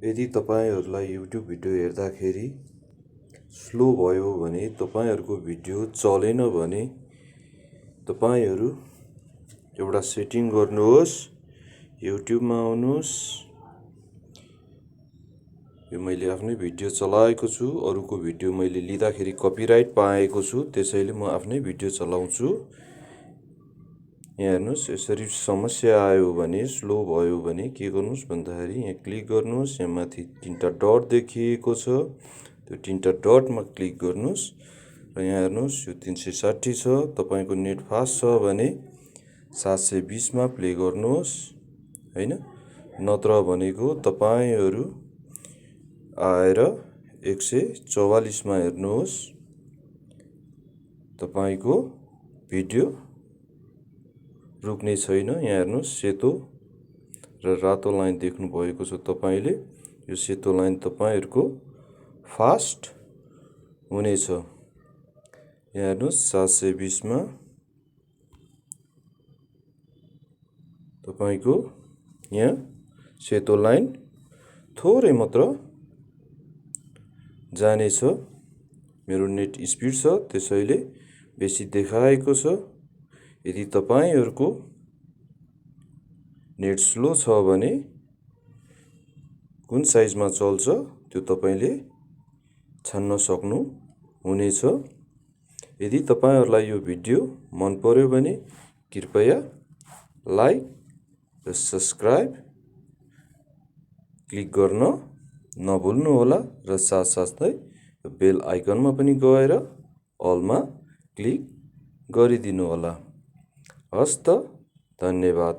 यदि तपाईहरुलाई YouTube video हेर्दाखेरि स्लो भयो भने तपाईहरुको भिडियो चलेन भने तपाईहरु एउटा सेटिङ गर्नुहोस्। YouTube मा आउनुहोस्। यो मैले आफ्नै भिडियो चलाएको छु, अरूको भिडियो मैले लिँदाखेरि कपिराइट पाएको छु, त्यसैले म आफ्नै भिडियो चलाउँछु। यहाँ हेर्नुस्, यसरी समस्या आयो भने स्लो भयो भने के गर्नुस् भन्दाखेरि यहाँ क्लिक गर्नुस्। यहाँ माथि तीनटा डट देखिएको छ, त्यो तीनटा डटमा क्लिक गर्नुस् र यहाँ हेर्नुस् यो 360 छ। तपाईको नेट फास्ट छ भने 720 मा प्ले गर्नुहोस् हैन, नत्र भनेको तपाईहरु आएर 144 मा हेर्नुहोस्। तपाईको भिडियो रुक्ने छैन। यहाँ हेर्नुस् सेतो र रातो लाइन देख्नु भएको छ तपाईले। यो सेतो लाइन तपाईहरुको फास्ट हुनेछ। यहाँ हेर्नुस् 720 मा तपाईको यहाँ सेतो लाइन थोरै मात्र जानेछ। मेरो नेट स्पिड छ त्यसैले बेसी देखाएको छ। यदि तपाईहरुको नेट स्लो छ भने कुन साइजमा चल्छ त्यो तपाईले छान्न सक्नु हुनेछ। यदि तपाईहरुलाई यो भिडियो मन पर्यो भने कृपया लाइक र सब्स्क्राइब क्लिक गर्न नभुल्नु होला र साथसाथै बेल आइकनमा पनि गएर अलमा क्लिक गरिदिनु होला। हस्त, धन्यवाद।